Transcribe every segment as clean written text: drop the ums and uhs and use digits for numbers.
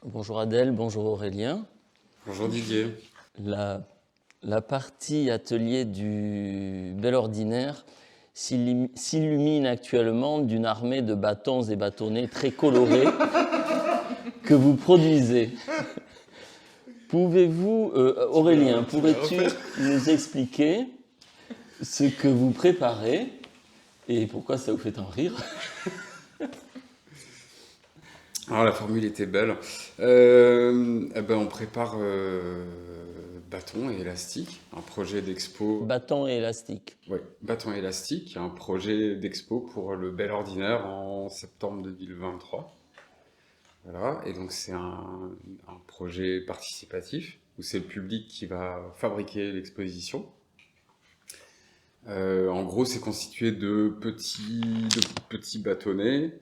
Bonjour Adèle, bonjour Aurélien. Bonjour Didier. La partie atelier du Bel Ordinaire s'illumine actuellement d'une armée de bâtons et bâtonnets très colorés que vous produisez. Aurélien, pourrais-tu nous expliquer ce que vous préparez et pourquoi ça vous fait en rire? Alors la formule était belle. On prépare bâton et élastique, un projet d'expo. Bâtons et élastiques. Oui, bâton et élastique, un projet d'expo pour le Bel Ordinaire en septembre 2023. Voilà, et donc c'est un projet participatif où c'est le public qui va fabriquer l'exposition. En gros, c'est constitué de petits bâtonnets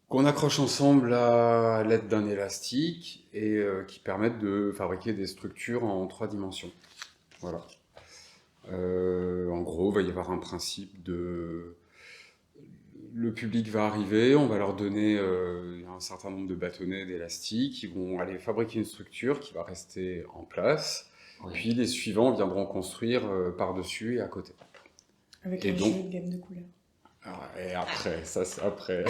qu'on accroche ensemble à l'aide d'un élastique et qui permettent de fabriquer des structures en 3 dimensions. Voilà. En gros, il va y avoir un principe de... Le public va arriver, on va leur donner un certain nombre de bâtonnets d'élastique, ils vont aller fabriquer une structure qui va rester en place, Oui. puis les suivants viendront construire par-dessus et à côté. Avec Et un donc- jeu de gamme de couleurs. Et après, ça c'est après.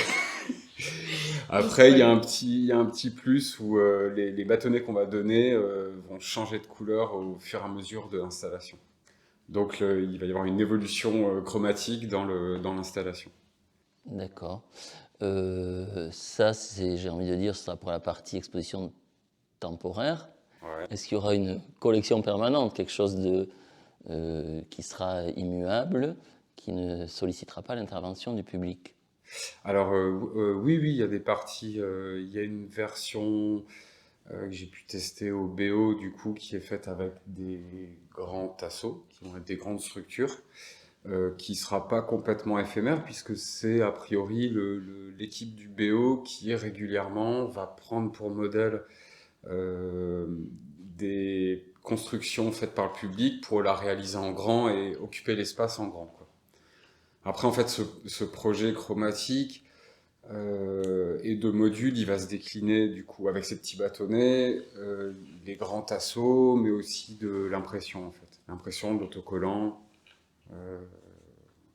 Après, il y a un petit plus où les bâtonnets qu'on va donner vont changer de couleur au fur et à mesure de l'installation. Donc, il va y avoir une évolution chromatique dans l'installation. D'accord. J'ai envie de dire, ce sera pour la partie exposition temporaire. Ouais. Est-ce qu'il y aura une collection permanente, quelque chose qui sera immuable, qui ne sollicitera pas l'intervention du public? Alors, oui, il y a des parties. Il y a une version que j'ai pu tester au BO, du coup, qui est faite avec des grands tasseaux, qui vont être des grandes structures. Qui sera pas complètement éphémère puisque c'est a priori l'équipe du BO qui régulièrement va prendre pour modèle euh, des constructions faites par le public pour la réaliser en grand et occuper l'espace en grand, quoi. Après, en fait, ce projet chromatique et de modules, il va se décliner du coup avec ces petits bâtonnets, des grands tasseaux, mais aussi de l'impression, en fait, l'impression d'autocollants. Euh,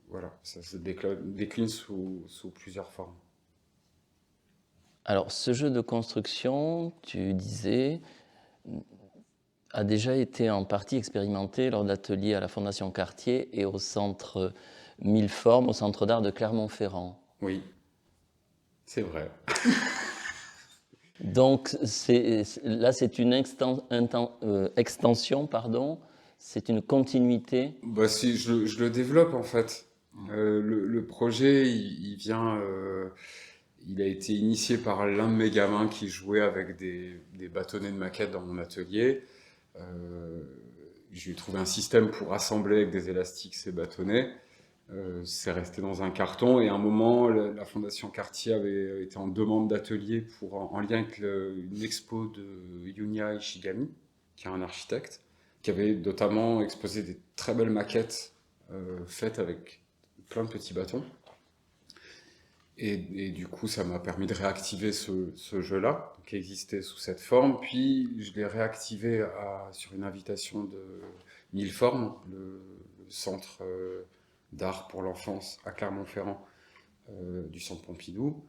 Voilà, ça se décline sous plusieurs formes. Alors, ce jeu de construction, tu disais, a déjà été en partie expérimenté lors d'ateliers à la Fondation Cartier et au centre Mille Formes, au centre d'art de Clermont-Ferrand. Oui, c'est vrai. Donc, là, c'est une extension, pardon, c'est une continuité. Bah, si, je le développe en fait. Le projet, il a été initié par l'un de mes gamins qui jouait avec des bâtonnets de maquette dans mon atelier. Euh, je lui ai trouvé un système pour assembler avec des élastiques ces bâtonnets. C'est resté dans un carton et à un moment, la Fondation Cartier avait été en demande d'atelier en lien avec une expo de Yunya Ishigami, qui est un architecte, qui avait notamment exposé des très belles maquettes faites avec plein de petits bâtons. Et du coup, ça m'a permis de réactiver ce jeu-là, qui existait sous cette forme. Puis, je l'ai réactivé sur une invitation de Mille Formes, le centre d'art pour l'enfance à Clermont-Ferrand du centre Pompidou.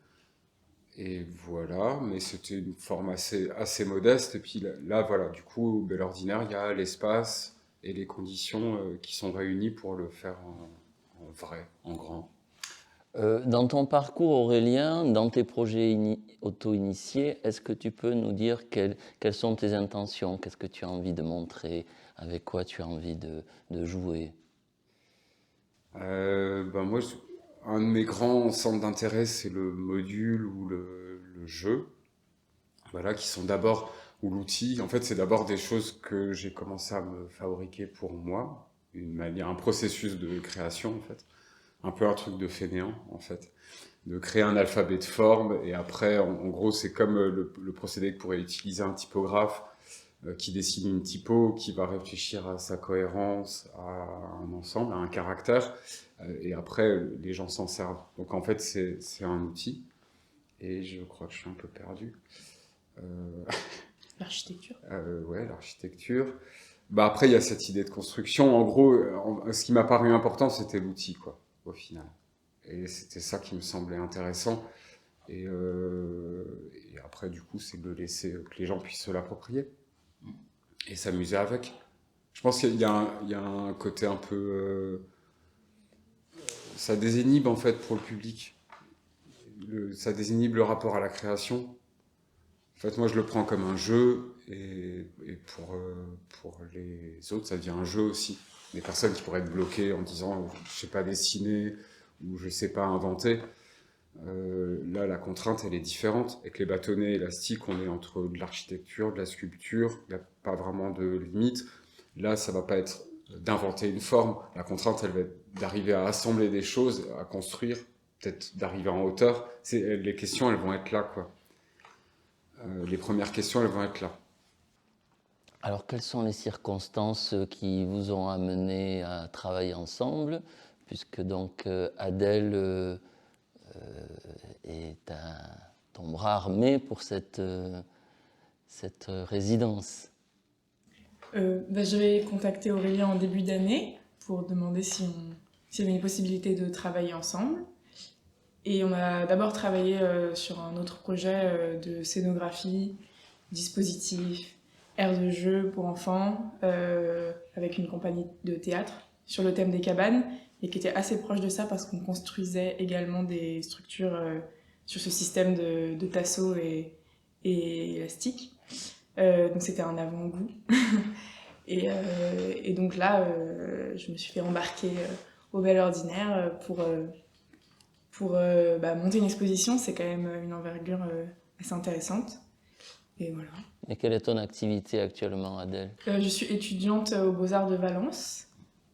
Et voilà, mais c'était une forme assez modeste. Et puis là, voilà, du coup, au Bel Ordinaire, il y a l'espace et les conditions qui sont réunies pour le faire en vrai, en grand. Dans ton parcours, Aurélien, dans tes projets auto-initiés, est-ce que tu peux nous dire quelles sont tes intentions? Qu'est-ce que tu as envie de montrer? Avec quoi tu as envie de jouer? Moi, un de mes grands centres d'intérêt, c'est le module ou le jeu. Voilà, qui sont d'abord, ou l'outil. En fait, c'est d'abord des choses que j'ai commencé à me fabriquer pour moi, un processus de création, en fait. Un peu un truc de fainéant, en fait. De créer un alphabet de forme, et après, en gros, c'est comme le procédé que pourrait utiliser un typographe qui dessine une typo, qui va réfléchir à sa cohérence, à un ensemble, à un caractère, et après, les gens s'en servent. Donc en fait, c'est un outil, et je crois que je suis un peu perdu. L'architecture. Ouais, l'architecture. Bah après, il y a cette idée de construction. En gros, ce qui m'a paru important, c'était l'outil, quoi, au final. Et c'était ça qui me semblait intéressant. Et après, du coup, c'est de le laisser, que les gens puissent se l'approprier et s'amuser avec. Je pense qu'il y a un côté un peu... ça désinhibe, en fait, pour le public. Ça désinhibe le rapport à la création. En fait, moi, je le prends comme un jeu, et pour les autres, ça devient un jeu aussi. Des personnes qui pourraient être bloquées en disant « je sais pas dessiner » ou « je sais pas inventer ». Là, la contrainte, elle est différente. Avec les bâtonnets élastiques, on est entre de l'architecture, de la sculpture, il n'y a pas vraiment de limite. Là, ça va pas être d'inventer une forme. La contrainte, elle va être d'arriver à assembler des choses, à construire, peut-être d'arriver en hauteur. Les questions, elles vont être là, quoi. Les premières questions, elles vont être là. Alors, quelles sont les circonstances qui vous ont amené à travailler ensemble, puisque donc Adèle est ton bras armé pour cette résidence? J'avais contacté Aurélien en début d'année pour demander s'il y avait une possibilité de travailler ensemble. Et on a d'abord travaillé sur un autre projet de scénographie, dispositif, aire de jeu pour enfants, avec une compagnie de théâtre, sur le thème des cabanes, et qui était assez proche de ça parce qu'on construisait également des structures sur ce système de tasseaux et élastiques. Donc c'était un avant-goût. Et donc là, je me suis fait embarquer au Bel Ordinaire pour monter une exposition. C'est quand même une envergure assez intéressante. Et voilà. Et quelle est ton activité actuellement, Adèle? Je suis étudiante aux Beaux-Arts de Valence,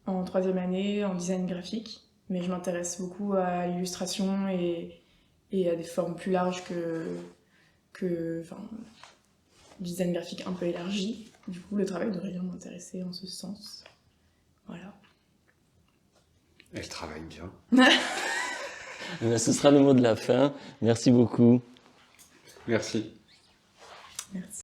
en 3e année, en design graphique. Mais je m'intéresse beaucoup à l'illustration et à des formes plus larges que design graphique un peu élargi. Du coup, le travail d'Aurélien m'intéressait en ce sens. Voilà. Elle travaille bien. Ce sera le mot de la fin. Merci beaucoup. Merci. Merci.